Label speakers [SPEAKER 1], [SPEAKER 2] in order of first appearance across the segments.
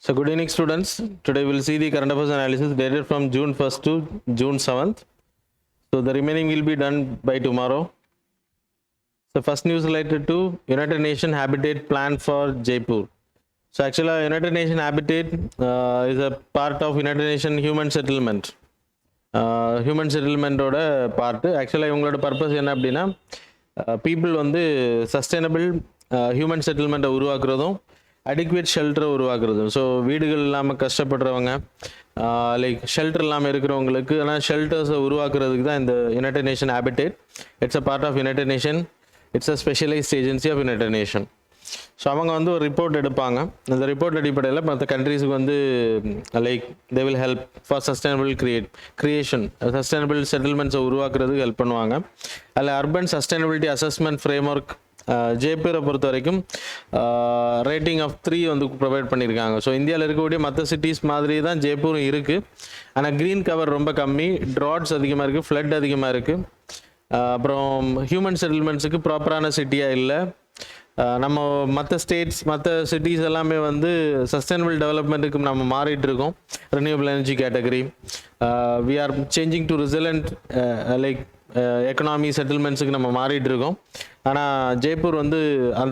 [SPEAKER 1] So good evening students. Today we will see the current affairs analysis dated from June 1st to June 7th. So the remaining will be done by tomorrow. So first news related to United Nations Habitat Plan for Jaipur. So actually United Nations Habitat is a part of United Nations Human Settlement. Human Settlement ஓட part. Actually இவங்களோட purpose என்ன அப்படின்னா people வந்து sustainable human settlement உருவாக்குறதும் adequate ஷெல்டரை உருவாக்குறது. So வீடுகள் இல்லாமல் கஷ்டப்படுறவங்க like shelter இல்லாமல் இருக்கிறவங்களுக்கு ஆனால் ஷெல்டர்ஸை உருவாக்குறதுக்கு தான் இந்த united nation habitat. It's a part of united nation. It's a specialised agency of united nation. So அவங்க வந்து ஒரு ரிப்போர்ட் எடுப்பாங்க. அந்த ரிப்போர்ட் அடிப்படையில் மற்ற கண்ட்ரீஸுக்கு வந்து like they will help for sustainable creation sustainable செட்டில்மெண்ட்ஸை உருவாக்குறதுக்கு ஹெல்ப் பண்ணுவாங்க. அதில் urban sustainability assessment framework ஜெய்ப்பூரை பொறுத்த வரைக்கும் ரேட்டிங் ஆஃப் 3 வந்து ப்ரொவைட் பண்ணியிருக்காங்க. ஸோ இந்தியாவில் இருக்கக்கூடிய மற்ற சிட்டிஸ் மாதிரி தான் ஜெய்ப்பூரும் இருக்குது. ஆனால் க்ரீன் கவர் ரொம்ப கம்மி, ட்ராட்ஸ் அதிகமாக இருக்குது, ஃப்ளட் அதிகமாக இருக்குது. அப்புறம் ஹியூமன் செட்டில்மெண்ட்ஸுக்கு ப்ராப்பரான சிட்டியாக இல்லை. நம்ம மற்ற ஸ்டேட்ஸ் மற்ற சிட்டிஸ் எல்லாமே வந்து சஸ்டைனபிள் டெவலப்மெண்ட்டுக்கு நம்ம மாறிட்டு இருக்கோம். Renewable energy category we are changing to resilient like economy செட்டில்மெண்ட்ஸுக்கு நம்ம மாறிட்டு இருக்கோம். ஆனால் ஜெய்ப்பூர் வந்து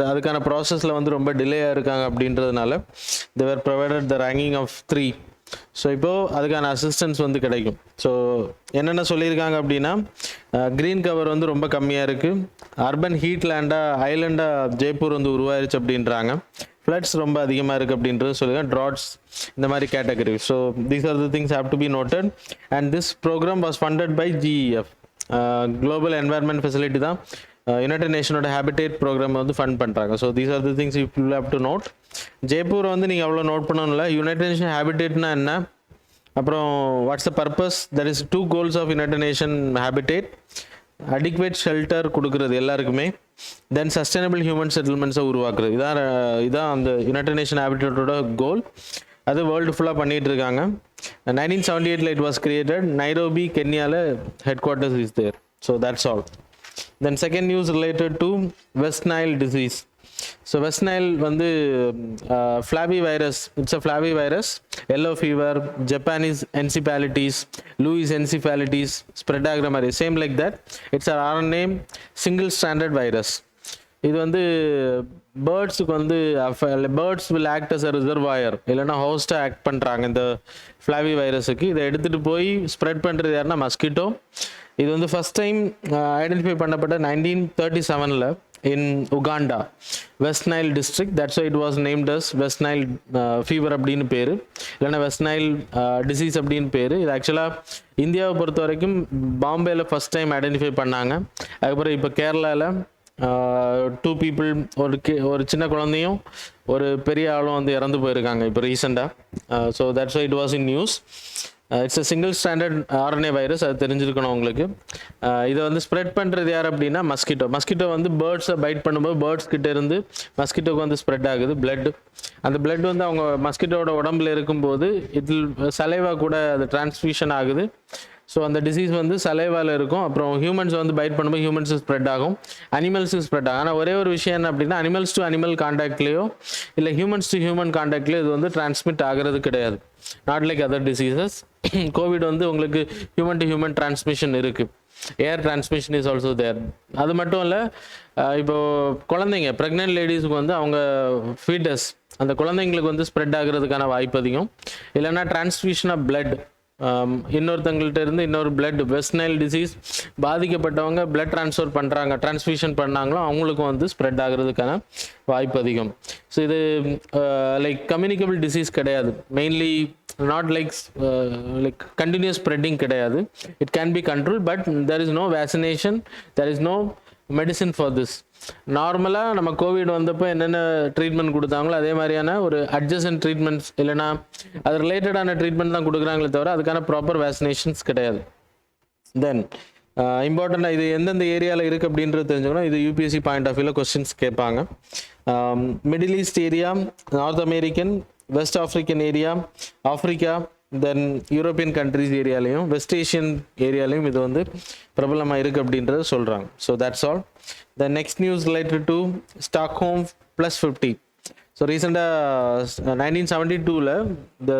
[SPEAKER 1] அதுக்கான ப்ராசஸில் வந்து ரொம்ப டிலேயாக இருக்காங்க அப்படின்றதுனால they were provided the ranking of 3. So இப்போது அதுக்கான அசிஸ்டன்ஸ் வந்து கிடைக்கும். ஸோ என்னென்ன சொல்லியிருக்காங்க அப்படின்னா க்ரீன் கவர் வந்து ரொம்ப கம்மியாக இருக்குது, அர்பன் ஹீட் ஐலண்டாக ஜெய்ப்பூர் வந்து உருவாயிருச்சு அப்படின்றாங்க, ஃப்ளட்ஸ் ரொம்ப அதிகமாக இருக்குது அப்படின்றது சொல்லுங்கள், ட்ராட்ஸ் இந்த மாதிரி category. So these are the things have to be noted. And this programme was funded by GEF, global environment facility தான் யுனைடெட் நேஷனோட ஹேபிடேட் ப்ரோக்ராம் வந்து ஃபண்ட் பண்ணுறாங்க. So these are the things you will have to note. Jaipur வந்து நீங்கள் அவ்வளோ note பண்ணணும்ல. United nation ஹேபிடேட்னா என்ன, அப்புறம் what's the purpose, that is 2 goals of united nation habitat. Adequate shelter கொடுக்குறது எல்லாருக்குமே, தென் சஸ்டைனபிள் ஹியூமன் செட்டில்மெண்ட்ஸை உருவாக்குறது. இதான் அந்த யுனைடெட் நேஷன் ஹேபிடேட்டோட கோல். அது வேர்ல்டு ஃபுல்லாக பண்ணிகிட்டு இருக்காங்க. 1978 it was created. Nairobi, Kenya headquarters is there. So that's all. Then second news related to West Nile disease. So West Nile வந்து flabby virus. It's a flabby virus. Yellow fever, Japanese encephalitis, Louis encephalitis, spread agramari. Same like that. It's an RNA single stranded virus. இது வந்து பேர்ட்ஸுக்கு வந்து birds will act as a reservoir இல்லைனா ஹோஸ்ட்டாக act பண்ணுறாங்க இந்த ஃப்ளாவி வைரஸுக்கு. இதை எடுத்துகிட்டு போய் ஸ்ப்ரெட் பண்ணுறது யாருன்னா மஸ்கிட்டோ. இது வந்து ஃபஸ்ட் டைம் ஐடென்டிஃபை பண்ணப்பட்ட 1937 in Uganda, West Nile district. That's it was named as West Nile fever அப்படின்னு பேர், இல்லைனா வெஸ்ட் நைல் டிசீஸ் அப்படின்னு பேர். இது ஆக்சுவலாக இந்தியாவை பொறுத்த வரைக்கும் பாம்பேயில் ஃபஸ்ட் டைம் ஐடென்டிஃபை பண்ணாங்க. அதுக்கப்புறம் இப்போ கேரளாவில் 2 people, ஒரு சின்ன குழந்தையும் ஒரு பெரிய ஆளும் வந்து இறந்து போயிருக்காங்க இப்போ ரீசெண்டாக. So that's why it was in news. It's a single standard RNA virus, அது தெரிஞ்சிருக்கணும் உங்களுக்கு. இதை வந்து ஸ்ப்ரெட் பண்ணுறது யார் அப்படின்னா மஸ்கிட்டோ வந்து பேர்ட்ஸை பைட் பண்ணும்போது பேர்ட்ஸ் கிட்ட இருந்து மஸ்கிட்டோக்கு வந்து ஸ்ப்ரெட் ஆகுது பிளட். அந்த பிளட் வந்து அவங்க மஸ்கிட்டோட உடம்புல இருக்கும்போது இதில் சலைவா கூட அது டிரான்ஸ்மிஷன் ஆகுது. ஸோ அந்த டிசீஸ் வந்து சலைவாவில் இருக்கும். அப்புறம் ஹியூமன்ஸ் வந்து பைட் பண்ணும்போது ஹியூமன்ஸுக்கு ஸ்ப்ரெட் ஆகும், அனிமல்ஸுக்கு ஸ்ப்ரெட் ஆகும். ஆனால் ஒரே ஒரு விஷயம் என்ன அப்படின்னா அனிமல்ஸ் டு அனிமல் கான்டாக்ட்லேயோ இல்லை ஹியூமன்ஸ் டு ஹியூமன் கான்டாக்ட்லேயோ இது வந்து டிரான்ஸ்மிட் ஆகிறது கிடையாது. Not like other diseases. Covid வந்து உங்களுக்கு ஹியூமன் டு ஹியூமன் டிரான்ஸ்மிஷன் இருக்குது, ஏர் டிரான்ஸ்மிஷன் இஸ் ஆல்சோ தேர். அது மட்டும் இல்லை, இப்போது குழந்தைங்க ப்ரெக்னென்ட் லேடிஸுக்கு வந்து அவங்க ஃபீட்டஸ் அந்த குழந்தைங்களுக்கு வந்து ஸ்ப்ரெட் ஆகிறதுக்கான வாய்ப்பு அதிகம். இல்லைன்னா டிரான்ஸ்மிஷன் ஆஃப் பிளட், இன்னொருத்தங்கள்ட்ட இருந்து இன்னொரு பிளட், வெஸ்ட் நைல் டிசீஸ் பாதிக்கப்பட்டவங்க பிளட் டிரான்ஸ்ஃபியூஷன் பண்ணாங்களோ அவங்களுக்கும் வந்து ஸ்ப்ரெட் ஆகிறதுக்கான வாய்ப்பு அதிகம். ஸோ இது லைக் கம்யூனிகபிள் டிசீஸ் கிடையாது, mainly not like continuous spreading கிடையாது. It can be control, but there is no vaccination, there is no medicine for this. நார்மலாக நம்ம கோவிட் வந்தப்போ என்னென்ன ட்ரீட்மெண்ட் கொடுத்தாங்களோ அதே மாதிரியான ஒரு அட்ஜசன்ட் ட்ரீட்மெண்ட்ஸ் இல்லைனா அது ரிலேட்டடான ட்ரீட்மெண்ட் தான் கொடுக்குறாங்களே தவிர அதுக்கான ப்ராப்பர் வேக்சினேஷன்ஸ் கிடையாது. தென் இம்பார்ட்டண்ட்டாக இது எந்தெந்த ஏரியாவில் இருக்குது அப்படின்றது தெரிஞ்சுக்கணும். இது UPSC பாயிண்ட் ஆஃப் வியூவில் கொஸ்டின்ஸ் கேட்பாங்க. Middle East area, North American, West African area, Africa, தென் யூரோப்பியன் கண்ட்ரிஸ் ஏரியாலையும் வெஸ்ட் ஏஷியன் ஏரியாலையும் இது வந்து பிரபலமாக இருக்குது அப்படின்றத சொல்கிறாங்க. So that's all. The next news related to Stockholm +50. So ரீசெண்டாக 1972ல the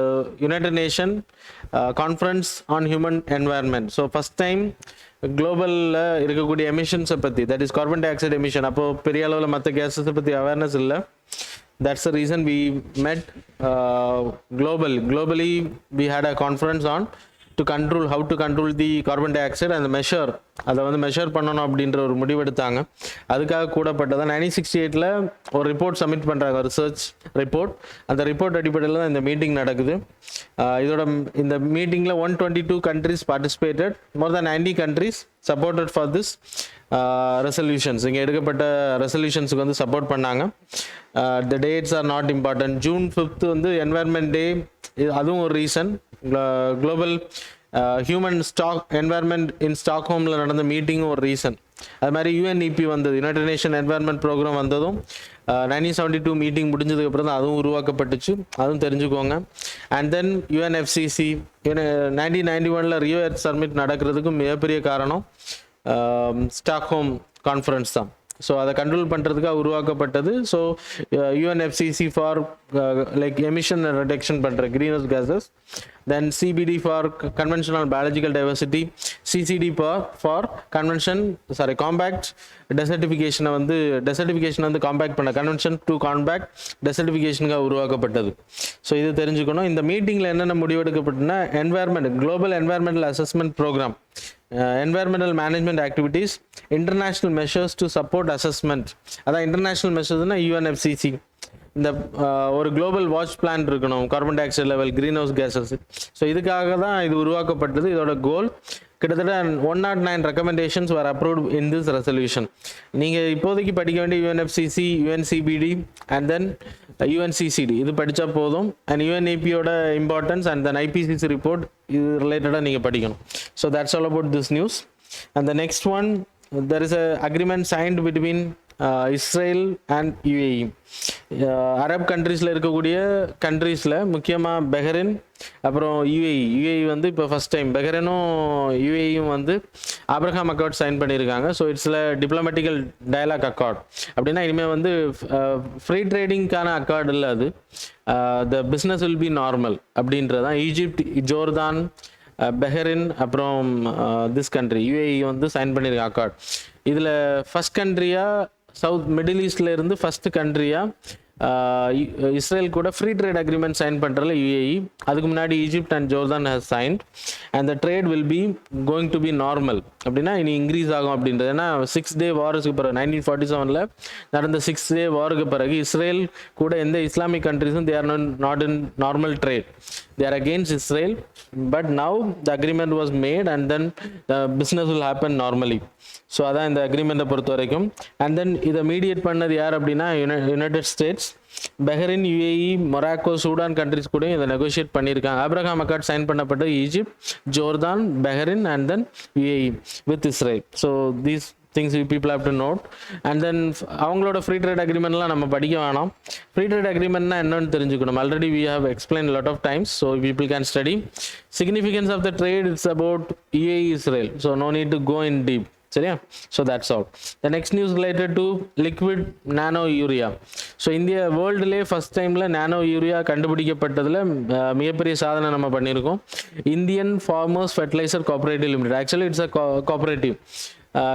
[SPEAKER 1] United Nation conference on human environment. So first time குளோபலில் இருக்கக்கூடிய எமிஷன்ஸை பற்றி, that is carbon dioxide emission, அப்போது பெரிய அளவில் மற்ற கேஸஸை பற்றி அவேர்னஸ் இல்லை. That's the reason we met globally. We had a conference on how to control the carbon dioxide and measure, அதை வந்து மெஷர் பண்ணணும் அப்படின்ற ஒரு முடிவெடுத்தாங்க. அதுக்காக கூடப்பட்டதான் 1968ல் ஒரு ரிப்போர்ட் சப்மிட் பண்ணுறாங்க, ரிசர்ச் ரிப்போர்ட். அந்த ரிப்போர்ட் அடிப்படையில் தான் இந்த மீட்டிங் நடக்குது. இந்த மீட்டிங்கில் 122 countries participated, more than 90 countries supported for this resolutions. இங்கே எடுக்கப்பட்ட ரெசல்யூஷன்ஸுக்கு வந்து சப்போர்ட் பண்ணாங்க. த dates R not important. June 5th வந்து என்வாயர்மெண்ட் டே, அதுவும் ஒரு ரீசன். குளோபல் ஹியூமன் என்வாயர்மெண்ட் இன் ஸ்டாக்ஹோமில் நடந்த மீட்டிங்கும் ஒரு ரீசன். அது மாதிரி UNEP வந்தது, யுனைடெட் நேஷன் என்வாயர்மெண்ட் ப்ரோக்ராம் வந்ததும் 1972 மீட்டிங் முடிஞ்சதுக்கப்புறம் தான் அதுவும் உருவாக்கப்பட்டுச்சு. அதுவும் தெரிஞ்சுக்கோங்க. அண்ட் தென் UNFCCC 1991ல் ரியோ எர்த் சமிட் நடக்கிறதுக்கும் மிகப்பெரிய காரணம் ஸ்டாக்ஹோம் கான்ஃபரன்ஸ் தான். ஸோ அதை கண்ட்ரோல் பண்ணுறதுக்காக உருவாக்கப்பட்டது. So UNFCCC for like emission reduction பண்ணுற green house gases, then CBD for conventional biological diversity, CCD for compact டெசர்டிஃபிகேஷனை வந்து காம்பேக்ட் பண்ண, கன்வென்ஷன் டு காம்பேக்ட் டெசர்டிஃபிகேஷனுக்காக உருவாக்கப்பட்டது. ஸோ இது தெரிஞ்சுக்கணும். இந்த மீட்டிங்கில் என்னென்ன முடிவெடுக்கப்பட்டுன்னா, global environmental assessment programme, environmental management activities, international measures to support assessment. அதான் இன்டர்நேஷ்னல் மெஷர்ஸ்னா UNFCCC. இந்த ஒரு குளோபல் வாட்ச் பிளான் இருக்கணும், carbon dioxide level, greenhouse gases. So இதுக்காக தான் இது உருவாக்கப்பட்டது. இதோட கோல் கிட்டத்தட்ட 109 recommendations were approved in this resolution. நீங்கள் இப்போதைக்கு படிக்க வேண்டிய UNFCCC, UNCBD and then UNCCD இது படித்தா போதும். அண்ட் UNEPயோட importance and then IPCC report இது ரிலேட்டடாக நீங்கள் படிக்கணும். So that's all about this news. And the next one, there is a agreement signed between Israel and UAE. Arab கண்ட்ரீஸில் இருக்கக்கூடிய கண்ட்ரீஸில் முக்கியமாக பஹ்ரைன், அப்புறம் UAE வந்து இப்போ ஃபஸ்ட் டைம் பஹ்ரைனும் UAEயும் வந்து ஆப்ரஹாம் அக்கார்ட் சைன் பண்ணியிருக்காங்க. ஸோ இட்ஸில் டிப்ளமேட்டிக்கல் டயலாக் அக்கார்ட். அப்படின்னா இனிமேல் வந்து ஃப்ரீ ட்ரேடிங்க்கான அக்கார்டு இல்லை, அது the business will be normal அப்படின்றதான். ஈஜிப்ட், ஜோர்தான், பஹ்ரைன், அப்புறம் திஸ் கண்ட்ரி UAE வந்து சைன் பண்ணியிருக்க அக்கார்ட். இதில் ஃபஸ்ட் கண்ட்ரியாக மிடில் ஈஸ்டில் இருந்து ஃபஸ்ட்டு கண்ட்ரியாக இஸ்ரேல் கூட ஃப்ரீ ட்ரேட் அக்ரிமெண்ட் சைன் பண்ணுறதுல UAE. அதுக்கு முன்னாடி Egypt and Jordan has signed. And the trade will be going to be normal. அப்படின்னா இனி இன்க்ரீஸ் ஆகும் அப்படின்றது. ஏன்னா 6 day வாருக்கு பிறகு 1947 நடந்த 6 day வாருக்கு பிறகு இஸ்ரேல் கூட எந்த Islamic கண்ட்ரிஸும் they are not in normal trade. They are against Israel, but now the agreement was made and then the business will happen normally. So அதான் இந்த அக்ரிமெண்ட்டை பொறுத்த வரைக்கும். அண்ட் தென் இதை மீடியேட் பண்ணது யார் அப்படின்னா United states, Bahrain, UAE, Morocco, Sudan countries கூட இதை நெகோஷியேட் பண்ணியிருக்காங்க. ஆப்ரஹாம் அக்கார்ட் சைன் பண்ணப்பட்ட Egypt, Jordan, Bahrain and then UAE with Israel. So these things people have to note. And then அவங்களோட free trade அக்ரிமெண்ட்லாம் நம்ம படிக்க வேணாம். ஃப்ரீ ட்ரேட் அக்ரிமெண்ட்னா என்னன்னு தெரிஞ்சுக்கணும். Already we have explained a lot of times, so people can study. Significance of the trade, it's about UAE Israel, so no need to go in deep. சரியா? So that's all. The next news related to liquid nano urea. So India வேர்ல்டுலேயே first டைமில் nano urea கண்டுபிடிக்கப்பட்டதில் மிகப்பெரிய சாதனை நம்ம பண்ணியிருக்கோம். Indian farmers fertiliser cooperative limited. Actually it's a cooperative.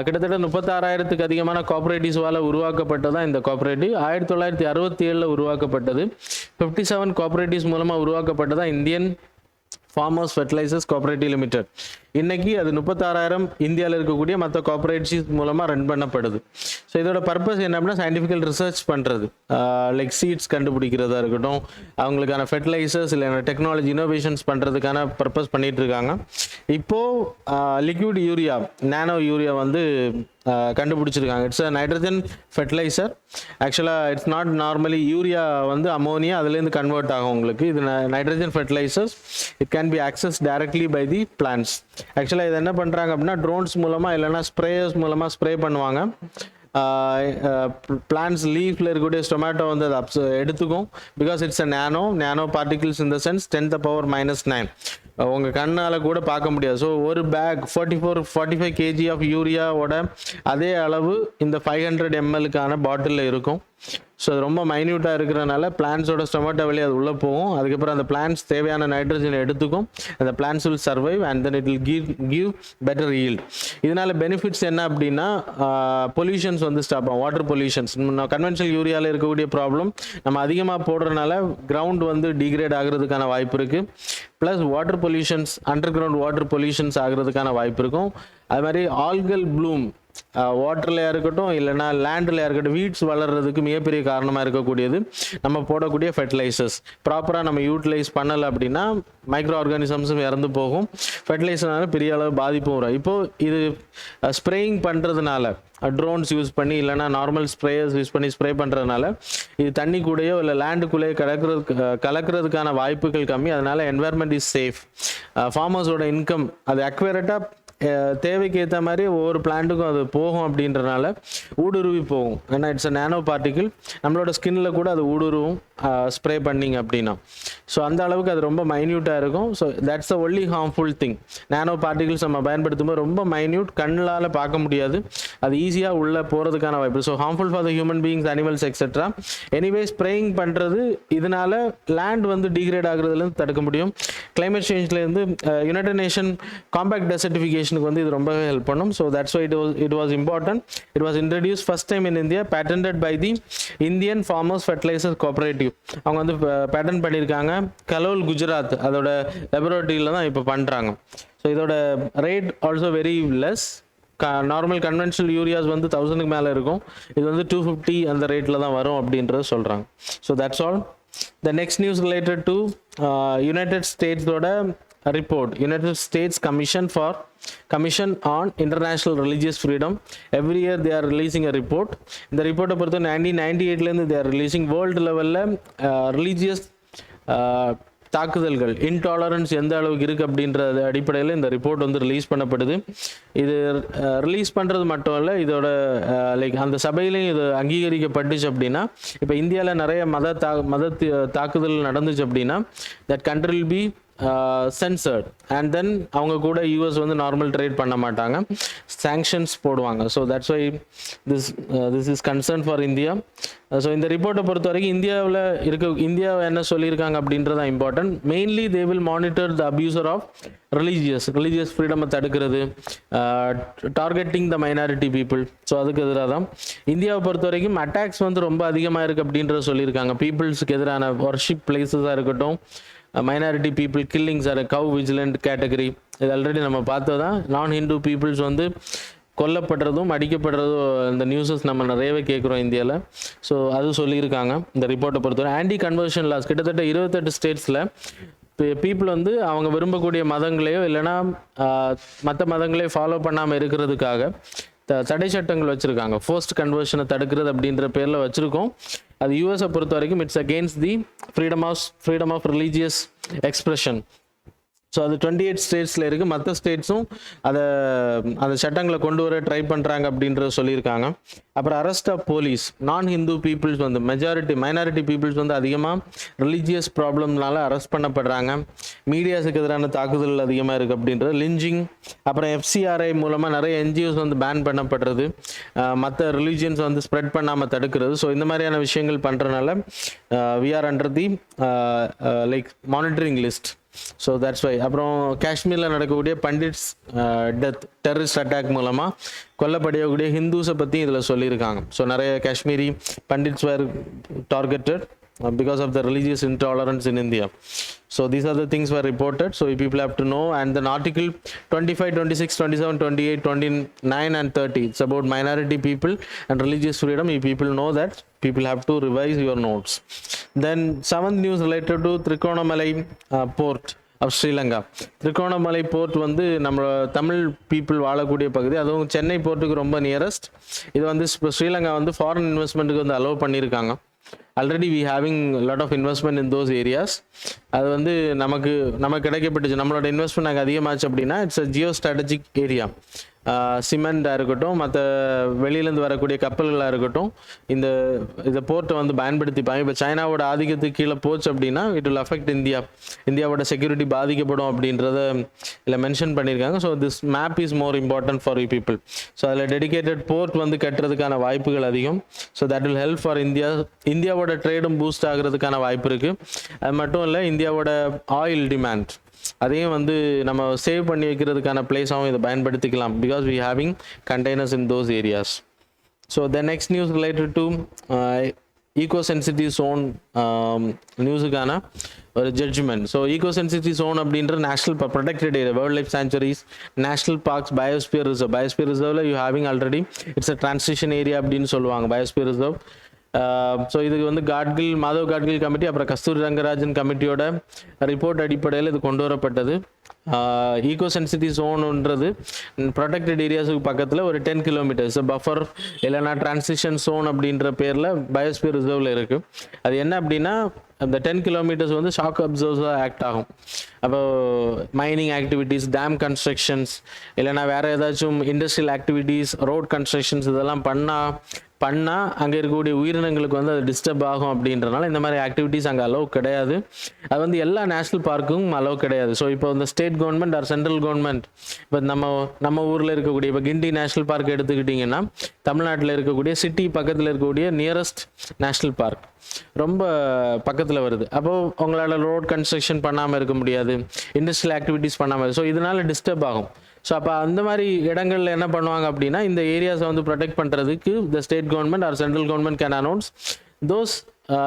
[SPEAKER 1] கிட்டத்தட்ட 36,000க்கு அதிகமான கோஆப்ரேட்டிவ்ஸால் உருவாக்கப்பட்டதான் இந்த கோஆப்ரேட்டிவ். 1967 உருவாக்கப்பட்டது. 57 கோஆப்ரேட்டிவ்ஸ் மூலமாக உருவாக்கப்பட்டதான் Indian farmers fertilisers cooperative limited. இன்னைக்கு அது 36,000 இந்தியாவில் இருக்கக்கூடிய மற்ற கோஆப்ரேட்டிவ்ஸ் மூலமாக ரன் பண்ணப்படுது. ஸோ இதோட பர்பஸ் என்ன அப்படின்னா சயின்டிஃபிக்கல் ரிசர்ச் பண்ணுறது, லைக் சீட்ஸ் கண்டுபிடிக்கிறதா இருக்கட்டும், அவங்களுக்கான ஃபெர்டிலைசர்ஸ் இல்லை டெக்னாலஜி இனோவேஷன்ஸ் பண்ணுறதுக்கான பர்பஸ் பண்ணிட்டு இருக்காங்க. இப்போது லிக்விட் யூரியா, நானோ யூரியா வந்து கண்டுபிடிச்சிருக்காங்க. It's a nitrogen fertiliser. ஆக்சுவலாக இட்ஸ் நாட் நார்மலி யூரியா வந்து அமோனியா அதுலேருந்து கன்வெர்ட் ஆகும் உங்களுக்கு. இது nitrogen fertilisers. It can be access directly by the plants. ஆக்சுவலாக இது என்ன பண்ணுறாங்க அப்படின்னா ட்ரோன்ஸ் மூலமாக இல்லைனா ஸ்ப்ரேயர்ஸ் மூலமாக ஸ்ப்ரே பண்ணுவாங்க. பிளான்ட்ஸ் லீஃபில் இருக்கக்கூடிய டொமேட்டோ வந்து அதை எடுத்துக்கும். Because it's a nano particles in the sense 10⁻⁹. உங்கள் கண்ணால் கூட பார்க்க முடியாது. ஸோ ஒரு பேக் 45 kg ஆஃப் யூரியாவோட அதே அளவு இந்த 500 ml பாட்டிலில் இருக்கும். ஸோ அது ரொம்ப மைன்யூட்டாக இருக்கிறனால பிளான்ஸோட ஸ்டொமேட்டோ வழி அது உள்ளே போகும். அதுக்கப்புறம் அந்த பிளான்ஸ் தேவையான நைட்ரஜனை எடுத்துக்கும். அந்த plants will survive and then it will give better yield. இதனால பெனிஃபிட்ஸ் என்ன அப்படின்னா, பொல்யூஷன்ஸ் வந்து ஸ்டாப் ஆகும். வாட்டர் பொல்யூஷன்ஸ் கன்வென்ஷனல் யூரியாவில் இருக்கக்கூடிய ப்ராப்ளம் நம்ம அதிகமாக போடுறதுனால கிரவுண்ட் வந்து டிகிரேட் ஆகிறதுக்கான வாய்ப்பு இருக்குது. Plus water pollutions, under ground water pollutions ஆகிறதுக்கான வாய்ப்பு இருக்கும். அது மாதிரி ஆல்கல் ப்ளூம் வாட்டர்லையாக இருக்கட்டும் இல்லைனா லேண்ட்லையாக இருக்கட்டும் வீட்ஸ் வளர்கிறதுக்கு மிகப்பெரிய காரணமாக இருக்கக்கூடியது நம்ம போடக்கூடிய ஃபெர்டிலைசர்ஸ். ப்ராப்பராக நம்ம யூட்டிலைஸ் பண்ணலை அப்படின்னா மைக்ரோ ஆர்கானிசம்ஸும் இறந்து போகும். ஃபெர்டிலைசர்னால பெரிய அளவு பாதிப்பும் வரும். இப்போது இது ஸ்ப்ரேயிங் பண்ணுறதுனால ட்ரோன்ஸ் யூஸ் பண்ணி இல்லைனா நார்மல் ஸ்ப்ரேயர்ஸ் யூஸ் பண்ணி ஸ்ப்ரே பண்ணுறதுனால இது தண்ணி கூடயோ இல்லை லேண்டுக்குள்ளேயோ கலக்கிறதுக்கான வாய்ப்புகள் கம்மி. அதனால் என்வாயர்மெண்ட் இஸ் சேஃப். ஃபார்மர்ஸோட இன்கம் அது அக்யூரேட்டாக தேவைக்கு ஏற்ற மாதிரி ஒவ்வொரு பிளான்ட்டுக்கும் அது போகும் அப்படின்றனால ஊடுருவி போகும். ஏன்னா இட்ஸ் அ நானோ பார்ட்டிகிள், நம்மளோட ஸ்கின்ல கூட அது ஊடுருவும் ஸ்ப்ரே பண்ணிங்க அப்படின்னா. ஸோ அந்த அளவுக்கு அது ரொம்ப மைன்யூட்டாக இருக்கும். So that's the only harmful thing. Nano particles நம்ம பயன்படுத்தும் போது ரொம்ப மைன்யூட், கண்ணால் பார்க்க முடியாது, அது ஈஸியாக உள்ளே போகிறதுக்கான வாய்ப்பு. So harmful for the human beings, animals etcetera. Anyway spraying பண்ணுறது இதனால லேண்ட் வந்து டிகிரேட் ஆகுறதுலேருந்து தடுக்க முடியும். கிளைமேட் சேஞ்ச்லேருந்து யுனைடெட் நேஷன் காம்பேக்ட் டெசர்டிஃபிகேஷனுக்கு வந்து இது ரொம்ப ஹெல்ப் பண்ணும். So that's why it was important. It was introduced first time in India, patented by the Indian Farmers Fertilizer Cooperative. அவங்க வந்து பேட்டன் பண்ணியிருக்காங்க. கலோல் குஜராத் அதோட லெபரட்டரியில் தான் இப்போ பண்ணுறாங்க. ஸோ இதோட rate also very less. Normal conventional ureas வந்து 1000க்கு மேலே இருக்கும். இது வந்து 250 அந்த ரேட்டில் தான் வரும் அப்படின்றது சொல்கிறாங்க. So that's all. The next news related to United States report. United States Commission on International Religious Freedom. Every year they are releasing a report. இந்த ரிப்போர்ட்டை பொறுத்த 1998லேருந்து they are releasing world லெவலில் ரிலீஜியஸ் தாக்குதல்கள், இன்டாலரன்ஸ் எந்த அளவுக்கு இருக்குது அப்படின்ற அடிப்படையில் இந்த ரிப்போர்ட் வந்து ரிலீஸ் பண்ணப்படுது. இது ரிலீஸ் பண்ணுறது மட்டும் இல்லை, இதோட லைக் அந்த சபையிலையும் இது அங்கீகரிக்கப்பட்டுச்சு அப்படின்னா, இப்போ இந்தியாவில் நிறைய மத தாக்குதல் நடந்துச்சு அப்படின்னா that country will be censored and then அவங்க கூட யூஎஸ் வந்து நார்மல் ட்ரேட் பண்ண மாட்டாங்க, சாங்ஷன்ஸ் போடுவாங்க. So that's why this is concern for India. So இந்த ரிப்போர்ட்டை பொறுத்த வரைக்கும் இந்தியா என்ன சொல்லியிருக்காங்க அப்படின்றதான் important. Mainly they will monitor the abuser of religious ஃப்ரீடமை தடுக்கிறது, targeting the minority people. So அதுக்கு எதிராக தான் இந்தியாவை பொறுத்த வரைக்கும் அட்டாக்ஸ் வந்து ரொம்ப அதிகமாக இருக்குது அப்படின்றத சொல்லியிருக்காங்க. பீப்புள்ஸுக்கு எதிரான வர்ஷிப் பிளேசஸாக இருக்கட்டும், மைனாரிட்டி பீப்புள் கில்லிங்ஸ் ஆர் கவ் விஜிலண்ட் கேட்டகரி, இது ஆல்ரெடி நம்ம பார்த்ததான். நான் ஹிந்து பீப்புள்ஸ் வந்து கொல்லப்படுறதும் அடிக்கப்படுறதும் இந்த நியூஸஸ் நம்ம நிறையவே கேட்குறோம் இந்தியாவில். ஸோ அது சொல்லியிருக்காங்க இந்த ரிப்போர்ட்டை பொறுத்தவரை. ஆன்டி கன்வர்ஷன் லாஸ் கிட்டத்தட்ட 28 ஸ்டேட்ஸில் பீப்புள் வந்து அவங்க விரும்பக்கூடிய மதங்களையோ இல்லைனா மற்ற மதங்களையோ ஃபாலோ பண்ணாமல் இருக்கிறதுக்காக தடை சட்டங்கள் வச்சுருக்காங்க. ஃபோர்ஸ்ட் கன்வர்ஷனை தடுக்கிறது அப்படின்ற பேரில் வச்சுருக்கோம். அது யூஎஸை பொறுத்த வரைக்கும் it's against the freedom of religious expression. So அது 28 ஸ்டேட்ஸில் இருக்குது. மற்ற ஸ்டேட்ஸும் அந்த சட்டங்களை கொண்டு வர ட்ரை பண்ணுறாங்க அப்படின்றத சொல்லியிருக்காங்க. அப்புறம் அரெஸ்ட் ஆஃப் போலீஸ், நான் ஹிந்து பீப்புள்ஸ் வந்து மைனாரிட்டி பீப்புள்ஸ் வந்து அதிகமாக ரிலீஜியஸ் ப்ராப்ளம்னால அரெஸ்ட் பண்ணப்படுறாங்க. மீடியாஸுக்கு எதிரான தாக்குதல் அதிகமாக இருக்குது அப்படின்றது. லிஞ்சிங், அப்புறம் FCRI மூலமாக நிறைய NGOs வந்து பேன் பண்ணப்படுறது, மற்ற ரிலீஜியன்ஸ் வந்து ஸ்ப்ரெட் பண்ணாமல் தடுக்கிறது. ஸோ இந்த மாதிரியான விஷயங்கள் பண்ணுறதுனால we are under the like monitoring list. So that's why. அப்புறம் காஷ்மீரில் நடக்கக்கூடிய பண்டிட்ஸ் டெத், டெரரிஸ்ட் அட்டாக் மூலமாக கொல்லப்படக்கூடிய ஹிந்துஸை பற்றி இதில் சொல்லியிருக்காங்க. ஸோ நிறைய Kashmiri Pandits were targeted because of the religious intolerance in India. So these are the things were reported. So people have to know. And then article 25, 26, 27, 28, 29 and 30, it's about minority people and religious freedom. If people know that, people have to revise your notes. Then 7th news related to Trikonamalai port of Sri Lanka. Trikonamalai port வந்து நம்ம Tamil people வாழக்கூடிய பகுதி, அதுவும் சென்னை போர்ட்டுக்கு ரொம்ப nearest. இது வந்து ஸ்ரீலங்கா வந்து foreign இன்வெஸ்ட்மெண்ட்டுக்கு வந்து அலோவ் பண்ணியிருக்காங்க. Already we having lot of investment in those areas. அது வந்து நமக்கு கிடைக்கப்பட்டுச்சு. நம்மளோட இன்வெஸ்ட்மெண்ட் நாங்கள் அதிகமாச்சு அப்படின்னா it's a geostrategic area. சிமெண்டாக இருக்கட்டும், மற்ற வெளியிலேருந்து வரக்கூடிய கப்பல்களாக இருக்கட்டும், இந்த போர்ட்டை வந்து பயன்படுத்திப்பாங்க. இப்போ சைனாவோட ஆதிக்கத்துக்கு கீழே போச்சு அப்படின்னா இட் வில் அஃபெக்ட் இந்தியாவோட செக்யூரிட்டி பாதிக்கப்படும் அப்படின்றத இல்லை மென்ஷன் பண்ணியிருக்காங்க. So this map is more important for you people. So அதில் டெடிகேட்டட் போர்ட் வந்து கட்டுறதுக்கான வாய்ப்புகள் அதிகம். So that will help for இந்தியாவோட ட்ரேடும் பூஸ்ட் ஆகிறதுக்கான வாய்ப்பு இருக்குது. அது மட்டும் இல்லை, இந்தியாவோட ஆயில் டிமாண்ட் அதையும் வந்து நம்ம சேவ் பண்ணி வைக்கிறதுக்கான பிளேஸாகவும் இதை பயன்படுத்திக்கலாம். Because we having containers in those areas. So the next news related to eco sensitive zone நியூஸுக்கான ஒரு judgement. So eco sensitive zone அப்படின்ற national protected area, world life sanctuaries, national parks, biosphere reserve. Biosphere ரிசர்வில் you having already it's a transition area அப்படின்னு சொல்லுவாங்க biosphere reserve. So இதுக்கு வந்து Madhav Gadgil committee அப்புறம் கஸ்தூரி Rangarajan கமிட்டியோட report அடிப்படையில் இது கொண்டு வரப்பட்டது. ஈகோ சென்சிட்டிவ் ஜோனுன்றது ப்ரொடெக்டட் ஏரியாஸுக்கு பக்கத்தில் ஒரு 10 கிலோமீட்டர்ஸ் பஃபர் இல்லைனா டிரான்சிஷன் ஜோன் அப்படின்ற பேரில் பயோஸ்பியர் ரிசர்வில் இருக்குது. அது என்ன அப்படின்னா, அந்த 10 கிலோமீட்டர்ஸ் வந்து ஷாக் அப்சர்வர்ஸாக ஆக்ட் ஆகும். அப்போ மைனிங் ஆக்டிவிட்டீஸ், டேம் கன்ஸ்ட்ரக்ஷன்ஸ், இல்லைனா வேறு ஏதாச்சும் இண்டஸ்ட்ரியல் ஆக்டிவிட்டீஸ், ரோட் கன்ஸ்ட்ரக்ஷன்ஸ் இதெல்லாம் பண்ணால் அங்கே இருக்கக்கூடிய உயிரினங்களுக்கு வந்து அது டிஸ்டர்ப் ஆகும். அப்படின்றனால இந்த மாதிரி ஆக்டிவிட்டீஸ் அங்கே அலோவ் கிடையாது. அது வந்து எல்லா நேஷ்னல் பார்க்கும் அலோவ் கிடையாது. ஸோ இப்போ இந்த state government or central government, இப்போ நம்ம ஊரில் இருக்கக்கூடிய இப்போ கிண்டி நேஷ்னல் பார்க் எடுத்துக்கிட்டிங்கன்னா, தமிழ்நாட்டில் இருக்கக்கூடிய சிட்டி பக்கத்தில் இருக்கக்கூடிய நியரஸ்ட் நேஷ்னல் பார்க் ரொம்ப பக்கத்தில் வருது. அப்போது உங்களால் ரோட் கன்ஸ்ட்ரக்ஷன் பண்ணாமல் இருக்க முடியாது, இண்டஸ்ட்ரியல் ஆக்டிவிட்டீஸ் பண்ணாமல், ஸோ இதனால் டிஸ்டர்ப் ஆகும். ஸோ அப்போ அந்த மாதிரி இடங்களில் என்ன பண்ணுவாங்க அப்படின்னா, இந்த ஏரியாஸை வந்து ப்ரொடெக்ட் பண்ணுறதுக்கு the state government or central government can announce those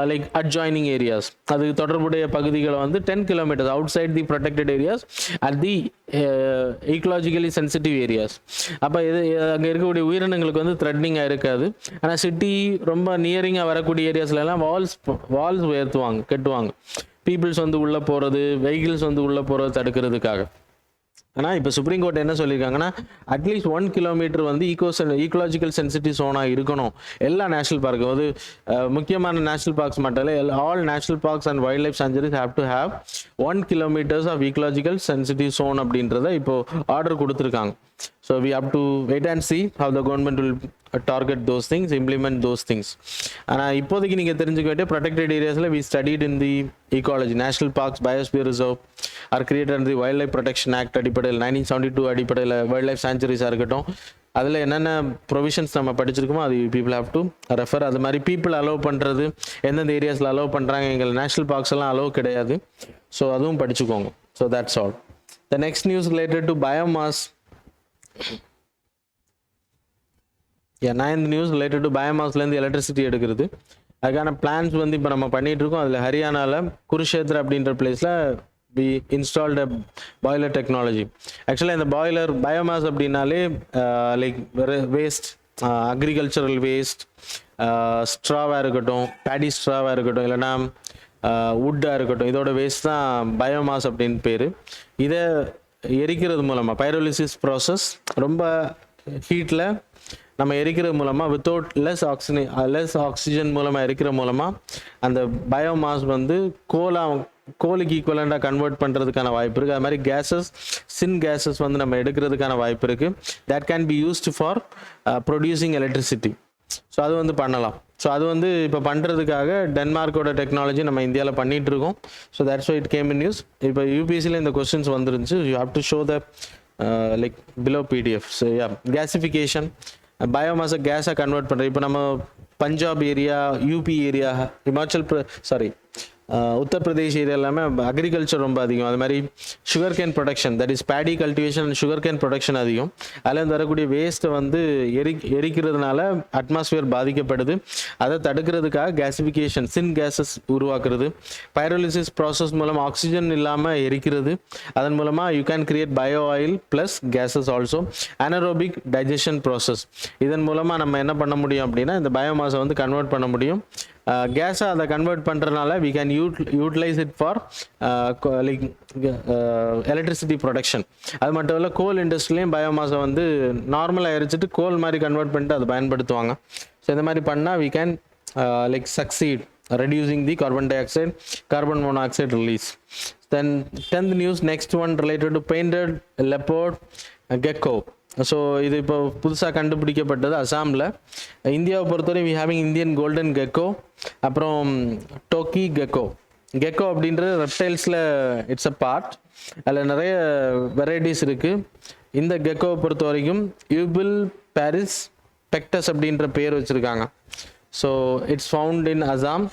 [SPEAKER 1] like adjoining areas, அதுக்கு தொடர்புடைய பகுதிகளை வந்து 10 kilometres outside the protected areas at the ecologically sensitive areas. அப்போ அங்கே இருக்கக்கூடிய உயிரினங்களுக்கு வந்து த்ரெட்னிங்காக இருக்காது. ஆனால் சிட்டி ரொம்ப நியரிங்காக வரக்கூடிய ஏரியாஸ்லாம் வால்ஸ் கட்டுவாங்க. பீப்புள்ஸ் வந்து உள்ளே போகிறது, வெஹிக்கிள்ஸ் வந்து உள்ளே போகிறது தடுக்கிறதுக்காக. ஆனால் இப்போ சுப்ரீம் கோர்ட் என்ன சொல்லியிருக்காங்கன்னா, அட்லீஸ்ட் 1 கிலோமீட்டர் வந்து ஈக்கோலாஜிக்கல் சென்சிட்டிவ் ஜோனாக இருக்கணும் எல்லா நேஷனல் பார்க்கும். அது முக்கியமான நேஷனல் பார்க்ஸ் மட்டும் இல்லை, all national parks and wild life sanctuaries have to have 1 kilometres of ecological sensitive zone அப்படின்றத இப்போது ஆர்டர் கொடுத்துருக்காங்க. So we have to wait and see how the government will target those things, implement those things. ஆனால் இப்போதைக்கு நீங்கள் தெரிஞ்சுக்க வேண்டிய protected ஏரியாஸில் we studied in the ecology, national parks, biosphere reserve are created under the wildlife protection act அடிப்படையில் 1972 அடிப்படையில் wild life சாங்சுரிஸாக இருக்கட்டும், அதில் என்னென்ன ப்ரொவிஷன்ஸ் நம்ம படிச்சிருக்கோமோ அது பீப்புள் ஹேவ் டு ரெஃபர். அது மாதிரி பீப்புள் அலோவ் பண்ணுறது, எந்தெந்த ஏரியாஸில் அலோவ் பண்ணுறாங்க, எங்கள் நேஷனல் பார்க்ஸ் எல்லாம் அலோவ் கிடையாது. ஸோ அதுவும் படிச்சுக்கோங்க. So that's all. The next news related to biomass. Ninth news related to பயோமாஸ்லேருந்து எலக்ட்ரிசிட்டி எடுக்கிறது. அதுக்கான பிளான்ஸ் வந்து இப்போ நம்ம பண்ணிகிட்ருக்கோம். அதில் ஹரியானாவில் குருஷேத்ரா அப்படின்ற பிளேஸில் வி இன்ஸ்டால்டு பாய்லர் டெக்னாலஜி. ஆக்சுவலாக இந்த பாய்லர் பயோமாஸ் அப்படின்னாலே லைக் வேஸ்ட், அக்ரிகல்ச்சரல் வேஸ்ட், ஸ்ட்ராவாக இருக்கட்டும், பேடி ஸ்ட்ராவாக இருக்கட்டும், இல்லைனா வுட்டாக இருக்கட்டும், இதோட வேஸ்ட் தான் பயோமாஸ் அப்படின்னு பேர். இதை எரிக்கிறது மூலமாக பைரோலிசிஸ் ப்ராசஸ், ரொம்ப ஹீட்டில் நம்ம எரிக்கிறது மூலமாக வித்தவுட் லெஸ் ஆக்சிஜன் மூலமாக எரிக்கிற மூலமாக அந்த பயோமாஸ் வந்து கோலுக்கு ஈக்குவலண்டாக கன்வெர்ட் பண்ணுறதுக்கான வாய்ப்பு இருக்குது. அது மாதிரி கேஸஸ் வந்து நம்ம எடுக்கிறதுக்கான வாய்ப்பு இருக்குது. That can be used for producing electricity. So அது வந்து பண்ணலாம். ஸோ அது வந்து இப்போ பண்ணுறதுக்காக டென்மார்க்கோட டெக்னாலஜி நம்ம இந்தியாவில் பண்ணிகிட்ருக்கோம். So that's why it came in news. இப்போ யூபிஎஸ்சியில் இந்த கொஸ்டின்ஸ் வந்துருந்துச்சு. You have to show the like below PDF. So yeah, gasification, பயோமாஸை கேஸாக கன்வெர்ட் பண்ணுறது. இப்போ நம்ம Punjab area, UP area, Uttar Pradesh area எல்லாமே அக்ரிகல்ச்சர் ரொம்ப அதிகம். அது மாதிரி sugarcane production, that is paddy cultivation and sugarcane production அதிகம். அதில் வரக்கூடிய வேஸ்ட்டை வந்து எரிக்கிறதுனால அட்மாஸ்பியர் பாதிக்கப்படுது. அதை தடுக்கிறதுக்காக கேசிஃபிகேஷன், சின் கேஸஸ் உருவாக்குறது, பைரோலிசிஸ் ப்ராசஸ் மூலம் ஆக்சிஜன் இல்லாமல் எரிக்கிறது. அதன் மூலமாக you can create bio oil plus gases also. Anaerobic digestion process, இதன் மூலமாக நம்ம என்ன பண்ண முடியும் அப்படின்னா இந்த பயோமாஸை வந்து கன்வெர்ட் பண்ண முடியும். கேஸை அதை கன்வெர்ட் பண்ணுறதுனால we can utilise it for like electricity production. அது மட்டும் இல்லை, கோல் இண்டஸ்ட்ரிலையும் பயோமாஸை வந்து நார்மலாக எரிச்சிட்டு கோல் மாதிரி கன்வெர்ட் பண்ணிட்டு அதை பயன்படுத்துவாங்க. ஸோ இந்த மாதிரி பண்ணால் we can like succeed reducing the carbon monoxide release. Then 10th news, next one related to painted leopard gecko. So இது இப்போ புதுசாக கண்டுபிடிக்கப்பட்டது அசாமில். இந்தியாவை பொறுத்தவரை we having Indian golden gecko, அப்புறம் டோக்கி கெக்கோ. கெக்கோ அப்படின்றது ரெப்டைல்ஸில் இட்ஸ் அ பார்ட். அதில் நிறைய வெரைட்டிஸ் இருக்குது. இந்த கெக்கோவை பொறுத்த வரைக்கும் யூபில் பாரிஸ் பெக்டஸ் அப்படின்ற பேர் வச்சுருக்காங்க. So it's found in Assam.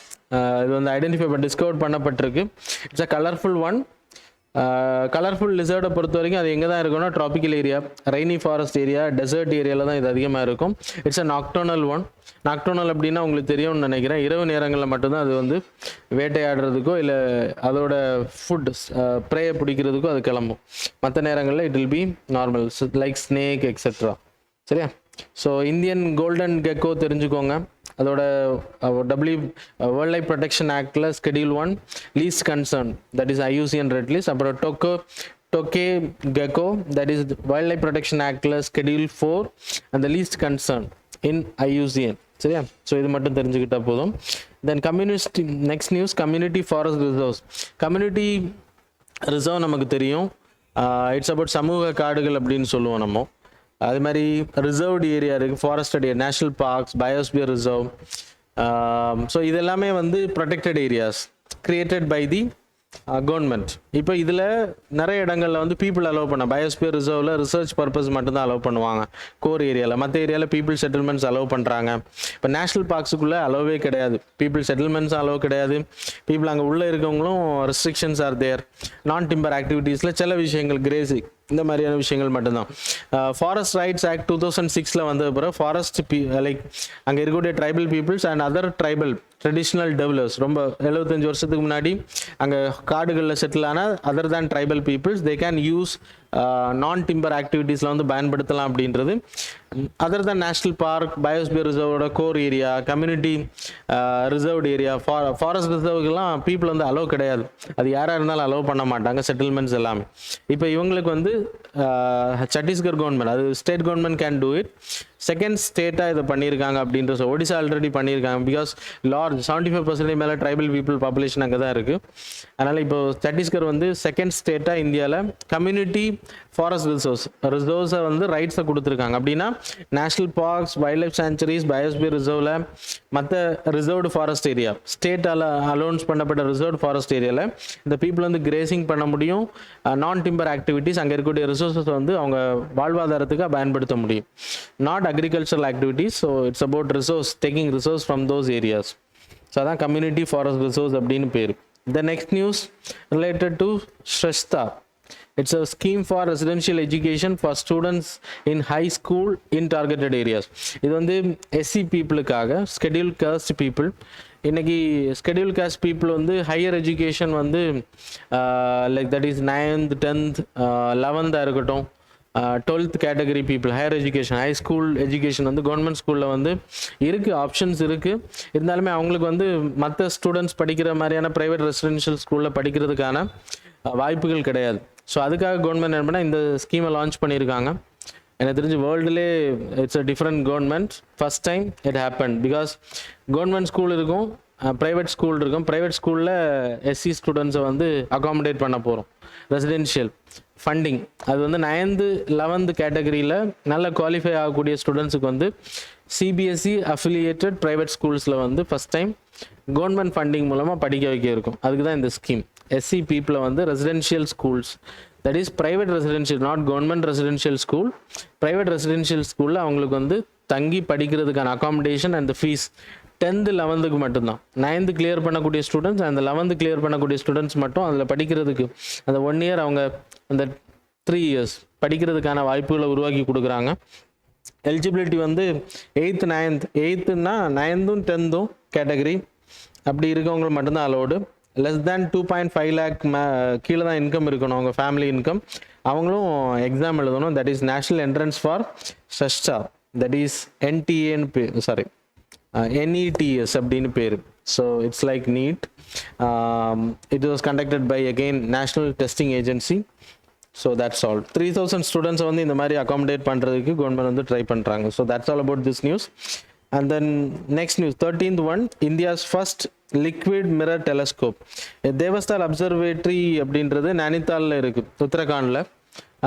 [SPEAKER 1] இது வந்து ஐடென்டிஃபை டிஸ்கவர் பண்ணப்பட்டிருக்கு. It's a colourful one. Colourful லிசர்டை பொறுத்த வரைக்கும் அது எங்கே தான் இருக்குன்னா tropical area, rainy forest area, desert ஏரியாவில் தான் இது அதிகமாக இருக்கும். It's a நாக்டோனல் one. நாக்டோனல் அப்படின்னா உங்களுக்கு தெரியும்னு நினைக்கிறேன், இரவு நேரங்களில் மட்டும்தான் அது வந்து வேட்டையாடுறதுக்கோ இல்லை அதோட ஃபுட் ப்ரேயை பிடிக்கிறதுக்கோ அது கிளம்பும். மற்ற நேரங்களில் it will be normal like snake etcetera. சரியா? ஸோ இந்தியன் கோல்டன் கெக்கோ தெரிஞ்சுக்கோங்க. அதோட வேர்ல்ட் லைஃப் ப்ரொடெக்ஷன் ஆக்டில் schedule 1 least concern, that is IUCN red list. அப்புறம் tokay gecko, that is wild life protection ஆக்டில் ஸ்கெடியூல் 4 அந்த லீஸ்ட் கன்சர்ன் இன் IUCN. சரியா? So இது மட்டும் தெரிஞ்சுக்கிட்டா போதும். Then next news, community forest reserves. Community reserve நமக்கு தெரியும், இட்ஸ் அபவுட் சமூக காடுகள் அப்படின்னு சொல்லுவோம் நம்ம. அது மாதிரி ரிசர்வ்டு ஏரியா இருக்குது, forested area, national parks, biosphere reserve. So இது எல்லாமே வந்து protected areas created by the government. இப்போ இதில் நிறைய இடங்களில் வந்து பீப்புள் அலோவ் பண்ண, பயோஸ்பியர் ரிசர்வில் ரிசர்ச் பர்பஸ் மட்டும்தான் அலோவ் பண்ணுவாங்க கோர் ஏரியாவில். மற்ற ஏரியாவில் பீப்புள் செட்டில்மெண்ட்ஸ் அலோவ் பண்ணுறாங்க. இப்போ நேஷ்னல் பார்க்ஸுக்குள்ளே அலோவே கிடையாது, பீப்புள் செட்டில்மெண்ட்ஸும் அலோவ் கிடையாது. பீப்புள் அங்கே உள்ளே இருக்கவங்களும் ரெஸ்ட்ரிக்ஷன்ஸ் ஆர் தேர். நான் டிம்பர் ஆக்டிவிட்டீஸில் சில விஷயங்கள், கிரேசிங், இந்த மாதிரியான விஷயங்கள் மட்டும்தான். ஃபாரஸ்ட் ரைட்ஸ் ஆக்ட் 2006 வந்த பிறகு ஃபாரஸ்ட் லைக் அங்கே இருக்கக்கூடிய tribal peoples and other tribal traditional develops, ரொம்ப 75 வருஷத்துக்கு முன்னாடி அங்கே காடுகளில் செட்டில் ஆன other than tribal peoples they can use non timber ஆக்டிவிட்டீஸில் வந்து பயன்படுத்தலாம் அப்படின்றது. Other than national park, biosphere ரிசர்வோட core area, community reserved area, forest ரிசர்வுக்கெல்லாம் பீப்புள் வந்து அலோவ் கிடையாது. அது யாராக இருந்தாலும் அலோவ் பண்ண மாட்டாங்க, செட்டில்மெண்ட்ஸ் எல்லாமே. இப்போ இவங்களுக்கு வந்து சத்தீஸ்கர் கவர்மெண்ட், அது state government can do it. Second ஸ்டேட்டாக இதை பண்ணியிருக்காங்க அப்படின்ற ஒடிசா ஆல்ரெடி பண்ணியிருக்காங்க. பிகாஸ் லார்ஜ் 75% மேலே ட்ரைபல் பீப்புள் பாப்புலேஷன் அங்கே தான் இருக்குது. அதனால் இப்போ சத்தீஸ்கர் வந்து செகண்ட் ஸ்டேட்டாக இந்தியாவில் கம்யூனிட்டி ஃபாரஸ்ட் ரிசர்வ்ஸை வந்து ரைட்ஸை கொடுத்துருக்காங்க. அப்படின்னா national parks, wild life sanctuaries, biosphere ரிசர்வில், மற்ற ரிசர்வ்டு ஃபாரஸ்ட் ஏரியா, ஸ்டேட்டால் அலோன்ஸ் பண்ணப்பட்ட ரிசர்வ்டு ஃபாரஸ்ட் ஏரியாவில் இந்த பீப்புள் வந்து கிரேசிங் பண்ண முடியும். நான் டிம்பர் ஆக்டிவிட்டீஸ், அங்கே இருக்கக்கூடிய ரிசோர்ஸஸ் வந்து அவங்க வாழ்வாதாரத்துக்கு பயன்படுத்த முடியும். Not agricultural activities, so it's about resource, taking resource from those areas. So அதான் community forest resource அப்படின்னு பேர். The next news related to Shrestha. It's a scheme for residential education for students in high school in targeted areas. இது வந்து SC பீப்புளுக்காக, scheduled caste people. இன்னைக்கு scheduled caste people வந்து higher education வந்து like that is 9th 10th 11th இருக்கட்டும், 12th category people, higher education, high school education வந்து government ஸ்கூலில் வந்து இருக்குது, ஆப்ஷன்ஸ் இருக்குது. இருந்தாலுமே அவங்களுக்கு வந்து மற்ற ஸ்டூடெண்ட்ஸ் படிக்கிற மாதிரியான ப்ரைவேட் ரெசிடென்ஷியல் ஸ்கூலில் படிக்கிறதுக்கான வாய்ப்புகள் கிடையாது. ஸோ அதுக்காக கவர்மெண்ட் என்ன பண்ணால் இந்த ஸ்கீமை லான்ச் பண்ணியிருக்காங்க. எனக்கு தெரிஞ்சு வேர்ல்டுலே it's a different government, first time it happen. Because government school இருக்கும், ப்ரைவேட் ஸ்கூல் இருக்கும். ப்ரைவேட் ஸ்கூலில் SC ஸ்டூடெண்ட்ஸை வந்து அகாமடேட் பண்ண போகிறோம். ரெசிடென்ஷியல் ஃபண்டிங் அது வந்து 9th 11th கேட்டகரியில் நல்ல குவாலிஃபை ஆகக்கூடிய ஸ்டூடெண்ட்ஸுக்கு வந்து CBSE அஃபிலியேட்டட் ப்ரைவேட் ஸ்கூல்ஸில் வந்து ஃபஸ்ட் டைம் கவர்மெண்ட் ஃபண்டிங் மூலமாக படிக்க வைக்க இருக்கும். அதுக்கு தான் இந்த ஸ்கீம். SC பீப்புளை வந்து residential schools, that is private residential, not government residential school, private residential ஸ்கூலில் அவங்களுக்கு வந்து தங்கி படிக்கிறதுக்கான accommodation and fees 10th 11th மட்டும்தான். 9th கிளியர் பண்ணக்கூடிய ஸ்டூடெண்ட்ஸ், அந்த 11th கிளியர் பண்ணக்கூடிய ஸ்டூடெண்ட்ஸ் மட்டும் அதில் படிக்கிறதுக்கு அந்த 1 year அவங்க அந்த 3 years படிக்கிறதுக்கான வாய்ப்புகளை உருவாக்கி கொடுக்குறாங்க. எலிஜிபிலிட்டி வந்து 8th 9th, 8th-னா 9th 10th category அப்படி இருக்கவங்களுக்கு மட்டும்தான் அலோடு. லெஸ் தேன் 2.5 lakh கீழே தான் இன்கம் இருக்கணும், அவங்க ஃபேமிலி இன்கம். அவங்களும் எக்ஸாம் எழுதணும். That is national entrance for Shreshta, that is NETS அப்படின்னு பேர். So it's like NEET. It was conducted by again national testing agency. So that's all. 3000 ஸ்டூடெண்ட்ஸை வந்து இந்த மாதிரி அகாமடேட் பண்ணுறதுக்கு கவர்மெண்ட் வந்து ட்ரை பண்ணுறாங்க. So that's all about this news. And then next news, 13th one, India's first liquid mirror telescope. Devasthal observatory அப்படின்றது நைனித்தாலில் இருக்குது, உத்தரகாண்டில்.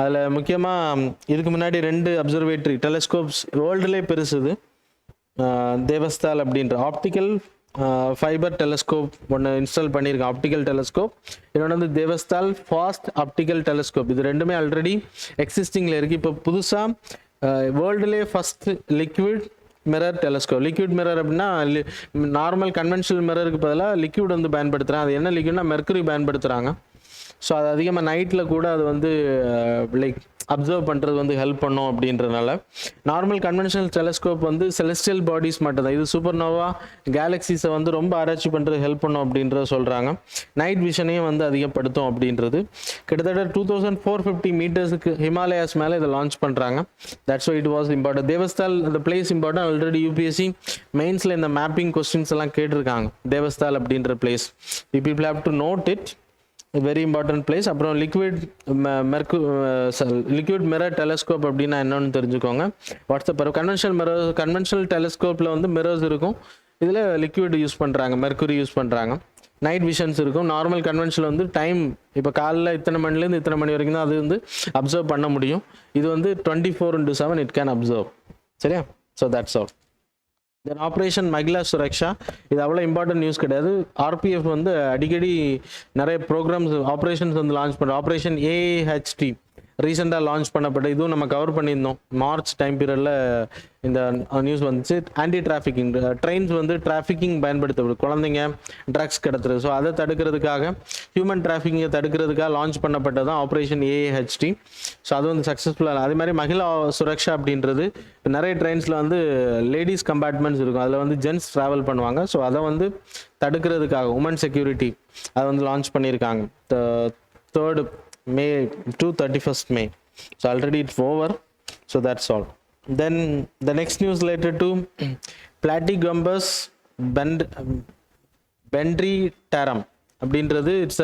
[SPEAKER 1] அதில் முக்கியமாக இதுக்கு முன்னாடி 2 அப்சர்வேட்டரி டெலஸ்கோப்ஸ் வேர்ல்டுலே பெருசுது. தேவஸ்தால் அப்படின்ற ஆப்டிக்கல் ஃபைபர் டெலஸ்கோப் ஒன்று இன்ஸ்டால் பண்ணியிருக்கேன். Optical telescope. இன்னொன்று வந்து தேவஸ்தால் ஃபாஸ்ட் ஆப்டிக்கல் டெலஸ்கோப். இது ரெண்டுமே ஆல்ரெடி எக்ஸிஸ்டிங்கில் இருக்குது. இப்போ புதுசாக வேர்ல்டுலே first liquid mirror telescope. Liquid mirror அப்படின்னா நார்மல் கன்வென்ஷனல் மிரருக்கு பதிலாக லிக்விட் வந்து பயன்படுத்துகிறாங்க. அது என்ன லிக்விட்னா மெர்க்குரி பயன்படுத்துகிறாங்க. ஸோ அது அதிகமாக நைட்டில் கூட அது வந்து லைக் அப்சர்வ் பண்ணுறது வந்து ஹெல்ப் பண்ணும் அப்படின்றனால. நார்மல் கன்வென்ஷனல் டெலஸ்கோப் வந்து செலஸ்டியல் பாடிஸ் மட்டும் தான். இது சூப்பர்னோவா கேலக்ஸிஸை வந்து ரொம்ப ஆராய்ச்சி பண்ணுறது ஹெல்ப் பண்ணும் அப்படின்றத சொல்கிறாங்க. நைட் விஷனையும் வந்து அதிகப்படுத்தும் அப்படின்றது. கிட்டத்தட்ட 2450 மீட்டர்ஸுக்கு ஹிமாலயாஸ் மேலே இதை லான்ச் பண்ணுறாங்க. That's why it was important. Devasthal அந்த பிளேஸ் இம்பார்ட்டன்ட். ஆல்ரெடி யூபிஎஸ்சி மெயின்ஸில் இந்த மேப்பிங் கொஸ்டின்ஸ் எல்லாம் கேட்டிருக்காங்க. தேவஸ்தால் அப்படின்ற place people have to note it. Very important place. அப்புறம் லிக்விட் மிரர் டெலஸ்கோப் அப்படின்னா என்னன்னு தெரிஞ்சுக்கோங்க. வாட்ஸ்அப் கன்வென்ஷனல் டெலஸ்கோப்பில் வந்து மிரர்ஸ் இருக்கும். இதில் லிக்விட் யூஸ் பண்ணுறாங்க, மெர்க்குரி யூஸ் பண்ணுறாங்க. நைட் விஷன்ஸ் இருக்கும். நார்மல் கன்வென்ஷனில் வந்து டைம் இப்போ காலைல இத்தனை மணிலேருந்து இத்தனை மணி வரைக்கும் தான் அது வந்து அப்சர்வ் பண்ண முடியும். இது வந்து 24/7 இட் கேன் அப்சர்வ். சரியா? So that's all. Then operation Mahila Suraksha. இது அவ்வளோ இம்பார்ட்டன்ட் நியூஸ் கிடையாது. ஆர்பிஎஃப் வந்து அடிக்கடி நிறைய ப்ரோக்ராம்ஸ் ஆப்ரேஷன்ஸ் வந்து லான்ச் பண்ணுறோம். ஆப்ரேஷன் ஏஹெச்டி ரீசெண்டாக லான்ச் பண்ணப்பட்ட இதுவும் நம்ம கவர் பண்ணியிருந்தோம். மார்ச் டைம் பீரியடில் இந்த நியூஸ் வந்துச்சு. ஆன்டி டிராஃபிக்கிங் ட்ரெயின்ஸ் வந்து டிராஃபிக்கிங் பயன்படுத்தப்படுது, குழந்தைங்க ட்ரக்ஸ் கடத்துறது. ஸோ அதை தடுக்கிறதுக்காக, ஹியூமன் டிராஃபிக்கிங்கை தடுக்கிறதுக்காக லான்ச் பண்ணப்பட்டது தான் ஆப்ரேஷன் ஏஹெச்டி. ஸோ அது வந்து சக்ஸஸ்ஃபுல்லாக. அதே மாதிரி மகிழா சுரக்ஷா அப்படின்றது நிறைய ட்ரெயின்ஸில் வந்து லேடிஸ் கம்பார்ட்மெண்ட்ஸ் இருக்கும். அதில் வந்து ஜென்ட்ஸ் ட்ராவல் பண்ணுவாங்க. ஸோ அதை வந்து தடுக்கிறதுக்காக உமன் செக்யூரிட்டி அதை வந்து லான்ச் பண்ணியிருக்காங்க. 3rd May to 31st May. So already it's over. So that's all. Then the next news related to Platygumbus bendritarum அப்படின்றது இட்ஸ்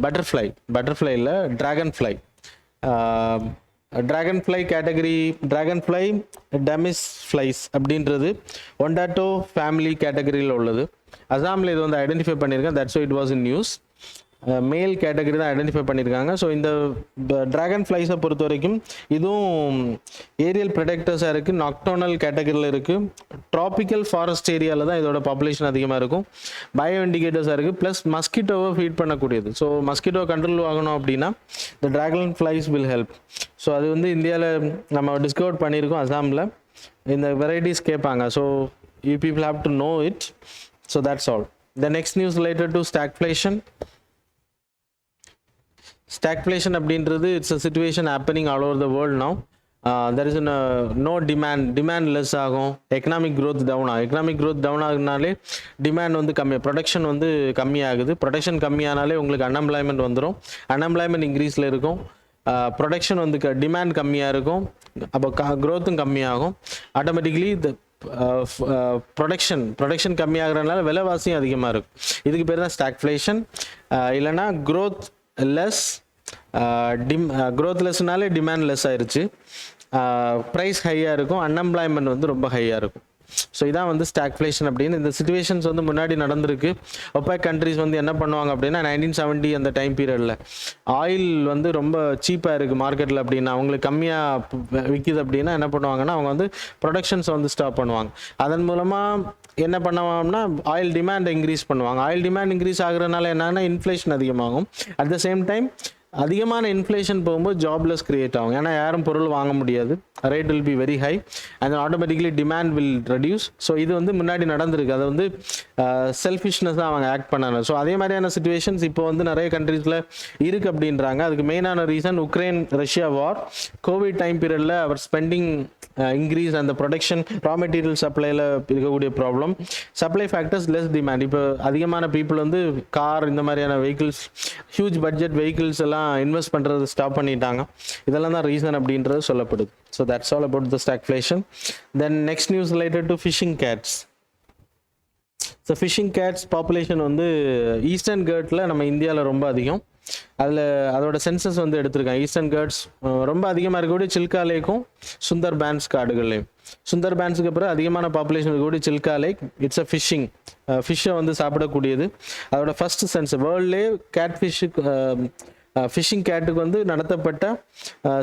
[SPEAKER 1] பட்டர்ஃப்ளை இல்லை ட்ராகன்ஃப்ளை. ட்ராகன்ஃப்ளை கேட்டகரி, ட்ராகன்ஃப்ளை டெமிஸ் ஃப்ளைஸ் அப்படின்றது ஒண்டாட்டோ ஃபேமிலி கேட்டகரியில் உள்ளது. அசாமில் இது வந்து ஐடென்டிஃபை பண்ணியிருக்கேன். That's why it was in news. Male category தான் ஐடென்டிஃபை பண்ணியிருக்காங்க. ஸோ இந்த ட்ராகன் ஃப்ளைஸை பொறுத்த வரைக்கும் இதுவும் ஏரியல் ப்ரொடெக்டர்ஸாக இருக்குது. நாக்டோனல் கேட்டகரியில் இருக்குது. ட்ராபிக்கல் ஃபாரஸ்ட் ஏரியாவில் தான் இதோட பாப்புலேஷன் அதிகமாக இருக்கும். பயோ இண்டிகேட்டர்ஸாக இருக்குது. ப்ளஸ் மஸ்கிட்டோவை ஃபீட் பண்ணக்கூடியது. ஸோ மஸ்கிட்டோ கண்ட்ரோல் ஆகணும் அப்படின்னா இந்த dragon flies will help. So அது வந்து இந்தியாவில் நம்ம டிஸ்கவர் பண்ணியிருக்கோம். அசாமில் இந்த வெரைட்டிஸ் கேட்பாங்க. So you people have to know it. So that's all. The next news related to stagflation. Stagflation அப்படின்றது it's a situation happening all over the world now. There is no demand less ஆகும். Economic growth down ஆகும். Economic growth down ஆகுனாலே demand வந்து production வந்து கம்மியாகுது. Production கம்மியானாலே உங்களுக்கு unemployment வந்துடும். Unemployment இன்க்ரீஸில் இருக்கும். ப்ரொடக்ஷன் வந்து டிமாண்ட் கம்மியாக இருக்கும். அப்போ க்ரோத்தும் கம்மியாகும். ஆட்டோமேட்டிக்லி இந்த ப்ரொடக்ஷன் கம்மியாகிறதுனால விலைவாசியும் அதிகமாக இருக்கும். இதுக்கு பேர் தான் ஸ்டாக்ஃப்ளேஷன். இல்லைன்னா க்ரோத் லெஸ், க்ரோத் லெஸ்னாலே டிமாண்ட் லெஸ் ஆயிடுச்சு. ப்ரைஸ் ஹையாக இருக்கும். அன்எம்ப்ளாய்மெண்ட் வந்து ரொம்ப ஹையாக இருக்கும். ஸோ இதான் வந்து ஸ்டாக்ஃப்ளேஷன் அப்படின்னு. இந்த சிச்சுவேஷன்ஸ் வந்து முன்னாடி நடந்திருக்கு. ஒபேக் கண்ட்ரிஸ் வந்து என்ன பண்ணுவாங்க அப்படின்னா 1970 அந்த டைம் பீரியடில் ஆயில் வந்து ரொம்ப சீப்பாக இருக்குது மார்க்கெட்டில் அப்படின்னா, அவங்களுக்கு கம்மியாக விற்கிது அப்படின்னா என்ன பண்ணுவாங்கன்னா அவங்க வந்து ப்ரொடக்ஷன்ஸை வந்து ஸ்டாப் பண்ணுவாங்க. அதன் மூலமாக என்ன பண்ணுவாங்கன்னா ஆயில் டிமாண்ட் இன்க்ரீஸ் பண்ணுவாங்க. ஆயில் டிமாண்ட் இன்க்ரீஸ் ஆகுறதுனால என்னன்னா இன்ஃப்ளேஷன் அதிகமாகும். அட் த சேம் டைம் அதிகமான இன்ஃப்ளேஷன் போகும்போது ஜாப்லெஸ் கிரியேட் ஆகும். ஏன்னா யாரும் பொருள் வாங்க முடியாது. Rate will be very high and automatically demand will reduce. So இது வந்து முன்னாடி நடந்திருக்கு. அதை வந்து செல்ஃபிஷ்னஸ் தான் அவங்க ஆக்ட் பண்ணாங்க. ஸோ அதே மாதிரியான சிச்சுவேஷன்ஸ் இப்போ வந்து நிறைய கண்ட்ரீஸில் இருக்குது அப்படின்றாங்க. அதுக்கு மெயினான reason Ukraine Russia war. COVID time பீரியடில் அவர் ஸ்பெண்டிங் இன்க்ரீஸ், அந்த ப்ரொடக்ஷன் ரா மெட்டீரியல் சப்ளையில் இருக்கக்கூடிய problem, supply factors less demand. இப்போ அதிகமான பீப்புள் வந்து கார் இந்த மாதிரியான வெஹிக்கிள்ஸ், ஹியூஜ் பட்ஜெட் வெஹிக்கிள்ஸ் எல்லாம் இன்வெஸ்ட் பண்ணுறது ஸ்டாப் பண்ணிட்டாங்க. இதெல்லாம் தான் ரீசன் அப்படின்றது சொல்லப்படுது. So that's all about the stagflation. Then next news related to fishing cats. So fishing cats population வந்து ஈஸ்டர்ன் கேர்ட்டில் நம்ம இந்தியாவில் ரொம்ப அதிகம். அதில் அதோட சென்சஸ் வந்து எடுத்திருக்காங்க. ஈஸ்டர்ன் கேர்ட்ஸ் ரொம்ப அதிகமாக இருக்கக்கூடிய சில்கா லேக்கும் சுந்தர் பேன்ஸ் காடுகள்லையும். சுந்தர் பேன்ஸுக்கு அப்புறம் அதிகமான பாப்புலேஷன் இருக்கக்கூடிய சில்கா லேக் இட்ஸ் அ ஃபிஷ்ஷை வந்து சாப்பிடக்கூடியது. அதோட ஃபர்ஸ்ட் சென்சஸ் வேர்ல்ட்லேயே கேட் ஃபிஷ்ஷுக்கு ஃபிஷிங் கேட்டுக்கு வந்து நடத்தப்பட்ட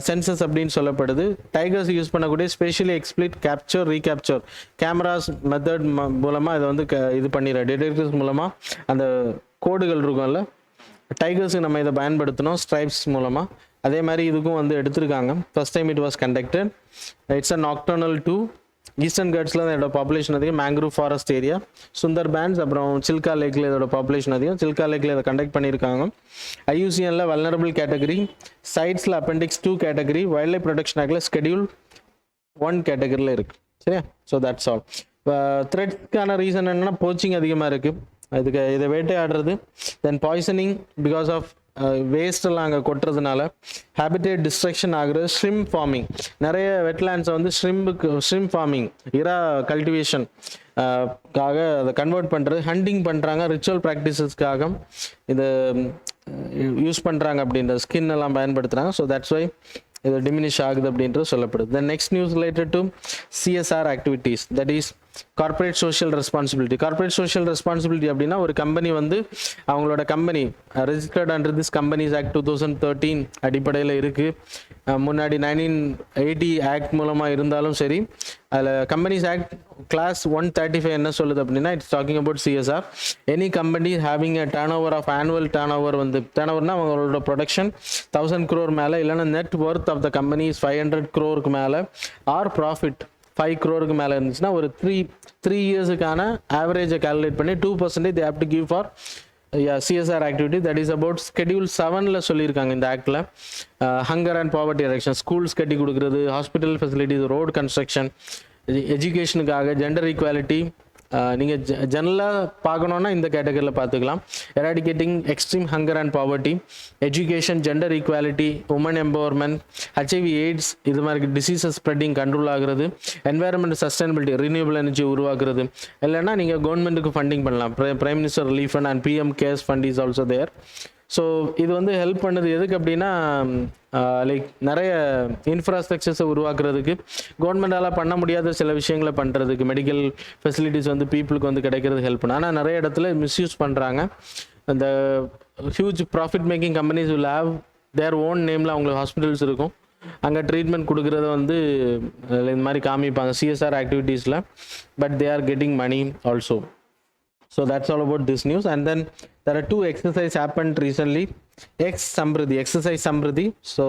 [SPEAKER 1] சென்சஸ் அப்படின்னு சொல்லப்படுது. டைகர்ஸ் யூஸ் பண்ணக்கூடிய specially explicit capture recapture cameras method மூலமாக இதை வந்து இது பண்ணிடுற டிடெக்டர்ஸ் மூலமாக அந்த கோடுகள் இருக்கும்ல, டைகர்ஸுக்கு நம்ம இதை பயன்படுத்தணும் ஸ்ட்ரைப்ஸ் மூலமாக. அதே மாதிரி இதுக்கும் வந்து எடுத்திருக்காங்க. First time it was conducted. It's a nocturnal too. Eastern கட்ஸில் தான் இதோட பாப்புலேஷன் அதிகம். Mangrove forest area, Sundarbans, அப்புறம் சில்கா லேக்கில் இதோட பாப்புலேஷன் அதிகம். சில்கா லேக்கில் இதை கண்டக்ட் பண்ணியிருக்காங்க. ஐயூசிஎனில் வல்னரபிள் கேட்டகரி, சைட்ஸில் appendix 2 category, wild life protection ஆக்டில் ஸ்கெடியூல் 1 கேட்டகரியில் இருக்குது. சரியா? So that's all. த்ரெட்ஸ்க்கான ரீசன் என்னென்னா போச்சிங் அதிகமாக இருக்குது, இதுக்கு இதை வேட்டையாடுறது. தென் பாய்சனிங் பிகாஸ் ஆஃப் வேஸ்டெல்லாம் அங்கே கொட்டுறதுனால. ஹேபிடேட் டிஸ்ட்ரக்ஷன் ஆகுறது. ஷ்ரிம் ஃபார்மிங், நிறைய வெட்லேண்ட்ஸை வந்து ஷ்ரிம் ஃபார்மிங் இறா கல்டிவேஷன் காக அதை கன்வெர்ட் பண்ணுறது. ஹண்டிங் பண்ணுறாங்க, ரிச்சுவல் ப்ராக்டிசஸ்க்காக இதை யூஸ் பண்ணுறாங்க, அப்படின்ற ஸ்கின் எல்லாம் பயன்படுத்துகிறாங்க. ஸோ தட்ஸ் வை இது டிமினிஷ் ஆகுது அப்படின்றது சொல்லப்படுது. தென் next news related to CSR activities, that is corporate social responsibility. Corporate social responsibility அப்படின்னா ஒரு கம்பெனி வந்து அவங்களோட company registered under this companies act 2013 அடிப்படையில் இருக்குது. முன்னாடி 1980 ஆக்ட் மூலமாக இருந்தாலும் சரி, அதில் கம்பெனிஸ் ஆக்ட் கிளாஸ் 135 என்ன சொல்லுது அப்படின்னா, it's talking about CSR. Any company having a turnover of annual turnover வந்து டர்ன் ஓவர்னா அவங்களோட ப்ரொடக்ஷன் 1000 crore மேலே, இல்லைன்னா net worth of the company 500 crore மேலே, ஆர் ப்ராஃபிட் 5 crore மேலே இருந்துச்சுன்னா ஒரு த்ரீ இயர்ஸுக்கான ஆவரேஜை கால்குலேட் பண்ணி 2% they have to give for CSR activity. that is about schedule 7ல சொல்லியிருக்காங்க இந்த ஆக்டில். Hunger and poverty reduction, schools கட்டி கொடுக்குறது, ஹாஸ்பிட்டல் ஃபெசிலிட்டிஸ், ரோடு கன்ஸ்ட்ரக்ஷன், எஜுகேஷனுக்காக, ஜெண்டர் ஈக்குவாலிட்டி. நீங்கள் ஜெனரலாக பார்க்கணுன்னா இந்த கேட்டகரியில் பார்த்துக்கலாம். Eradicating extreme hunger and poverty, education, gender equality, women empowerment, HIV AIDS இது மாதிரி டிசீசஸ் ஸ்ப்ரெட்டிங் கண்ட்ரோல் ஆகுறது, என்வாயர்மெண்ட் சஸ்டைனபிலிட்டி, ரினியூவபிள் எனர்ஜி உருவாக்குறது. இல்லைன்னா நீங்கள் கவர்மெண்ட்டுக்கு ஃபண்டிங் பண்ணலாம். Prime minister relief fund and PM cares fund is also there. So இது வந்து ஹெல்ப் பண்ணுது எதுக்கு அப்படின்னா, லைக் நிறைய இன்ஃப்ராஸ்ட்ரக்சர்ஸை உருவாக்குறதுக்கு, கவர்மெண்டால் பண்ண முடியாத சில விஷயங்களை பண்ணுறதுக்கு, மெடிக்கல் ஃபெசிலிட்டிஸ் வந்து பீப்புளுக்கு வந்து கிடைக்கிறது ஹெல்ப் பண்ணு. ஆனால் நிறைய இடத்துல மிஸ்யூஸ் பண்ணுறாங்க. அந்த huge profit making companies will have their own நேமில் அவங்களுக்கு ஹாஸ்பிட்டல்ஸ் இருக்கும், அங்கே ட்ரீட்மெண்ட் கொடுக்குறத வந்து இந்த மாதிரி காமிப்பாங்க சிஎஸ்ஆர் ஆக்டிவிட்டீஸில். But they are getting money also. So that's all about this news. And then there are 2 exercises happened recently. exercise Samriddhi. So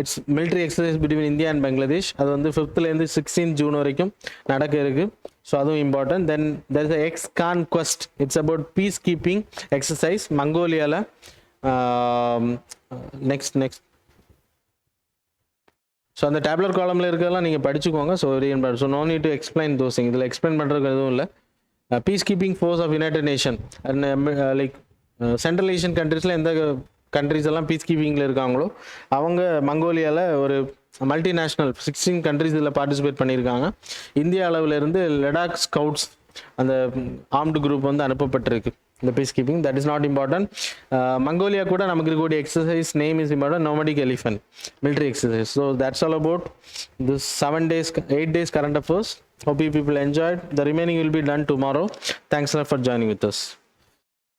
[SPEAKER 1] it's military exercise between India and Bangladesh. அது வந்து 5th இருந்து 16th June வரைக்கும் நடக்க இருக்கு. So அதுவும் important. Then there is a Conquest. It's about peace keeping exercise மங்கோலியாவில். Next so அந்த tabular காலமில் இருக்கிறதெல்லாம் நீங்கள் படிச்சுக்கோங்க. So no need to explain those thing. இதில் எக்ஸ்பிளைன் பண்ணுறதுக்கு எதுவும் இல்லை. Peace keeping force of united nation and like central Asian கண்ட்ரீஸில் எந்த கண்ட்ரீஸ் எல்லாம் பீஸ் கீப்பிங்கில் இருக்காங்களோ அவங்க மங்கோலியாவில் ஒரு மல்டிநேஷ்னல் 16 கண்ட்ரீஸ் இதில் பார்ட்டிசிபேட் பண்ணியிருக்காங்க. இந்தியா அளவில் இருந்து லடாக் ஸ்கவுட்ஸ் அந்த ஆர்ம்டு குரூப் வந்து அனுப்பப்பட்டிருக்கு இந்த peace keeping. That is not important. Mongolia கூட நமக்கு இருக்கக்கூடிய exercise name is important, nomadic elephant military exercise. So that's all about this 8 days current affairs. Hope you people enjoyed. The remaining will be done tomorrow. Thanks a lot for joining with us.